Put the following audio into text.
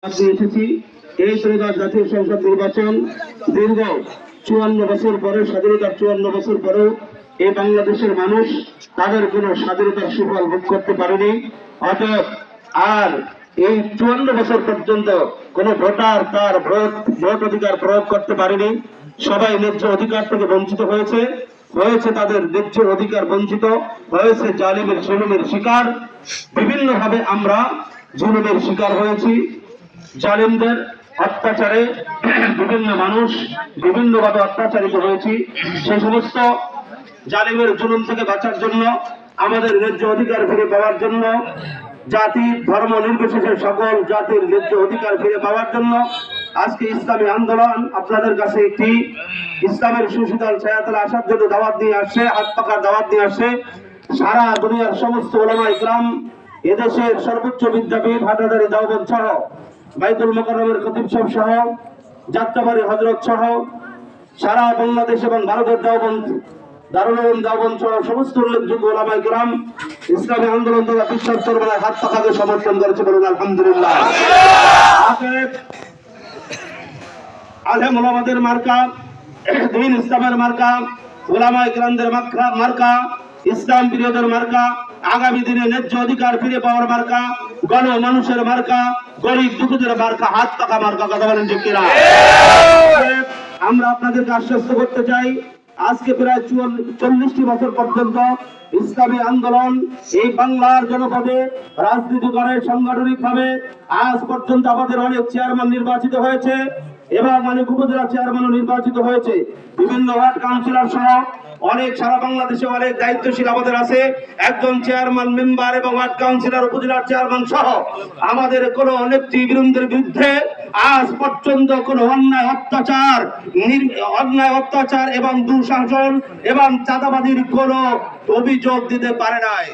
এসেছি। এই ত্রয়োদশ জাতীয় সংসদ নির্বাচন দীর্ঘ 54 বছর পরে, স্বাধীনতার 54 বছর পরেও এই বাংলাদেশের মানুষ তাদের কোনো স্বাধীনতার সুফল ভোগ করতে পারেনি। অতএব আর এই 54 বছর পর্যন্ত কোন ভোটার তার ভোট অধিকার প্রয়োগ করতে পারেনি। সবাই ন্যায্য অধিকার থেকে বঞ্চিত হয়েছে, তাদের ন্যায্য অধিকার বঞ্চিত হয়েছে, জালিমের জুলুমের শিকার। বিভিন্নভাবে আমরা জুলুমের শিকার হয়েছি, জালিমদের অত্যাচারে বিভিন্ন মানুষ বিভিন্নভাবে অত্যাচারিত হয়েছি। সেই সমস্ত জালিমের জুলুম থেকে বাঁচার জন্য, আমাদের ন্যায্য অধিকার ফিরে পাওয়ার জন্য, জাতি ধর্ম নির্বিশেষে সকল জাতির ন্যায্য অধিকার ফিরে পাওয়ার জন্য আজকে ইসলামী আন্দোলন আপনাদের কাছে একটি ইসলামের সুশীতল ছায়াতলে আসার জন্য দাওয়াত নিয়ে আসছে, হাত পাকার দাওয়াত নিয়ে আসছে। সারা দুনিয়ার সমস্ত উলামা ইকরাম, এদেশের সর্বোচ্চ বিদ্যাপীঠ হাটাদারি দেওবন্দ সহ, বাইতুল মোকাররমের খতিব সাহেব সহ, যাত্রাবাড়ি হযরত সহ সারা বাংলাদেশ এবং ভারতের দেওবন্দ, দারুল উলুম দেওবন্দ সহ সমস্ত উল্লেখযোগ্য উলামা ইকরাম ইসলামী আন্দোলন তথা বিশ্বাস চরমায় হাত পাকাকে সমর্থন করেছে, বলুন আলহামদুলিল্লাহ। আলেম ওলামাদের মার্কা, দ্বীন ইসলামের মার্কা, উলামা ইকরামদের মার্কা, ইসলাম প্রিয়দের মার্কা, আগামী দিনে ন্যায্য অধিকার ফিরে পাওয়ার মার্কা, গণ মানুষের মার্কা, গরিব দুঃখীদের মার্কা, হাত পাকা মার্কা। কথা বলেন ঠিক কিনা? আমরা আপনাদেরকে আশ্বস্ত করতে চাই, আজকে প্রায় 40টি বছর পর্যন্ত ইসলামী আন্দোলন এই বাংলার জনপদে রাজনীতি করে সাংগঠনিক ভাবে। আজ পর্যন্ত আমাদের অনেক চেয়ারম্যান নির্বাচিত হয়েছে এবং অনেক উপজেলা চেয়ারম্যানও নির্বাচিত হয়েছে, বিভিন্ন ওয়ার্ড কাউন্সিলর সহ অনেক সারা বাংলাদেশে অনেক দায়িত্বশীল আমাদের আছে। একজন চেয়ারম্যান, মেম্বার এবং ওয়ার্ড কাউন্সিলর, উপজেলার চেয়ারম্যান সহ আমাদের কোন নেতৃবৃন্দের বিরুদ্ধে আজ পর্যন্ত কোন অন্যায় অত্যাচার এবং দুঃশাসন এবং চাঁদাবাজির কোন অভিযোগ দিতে পারে নাই।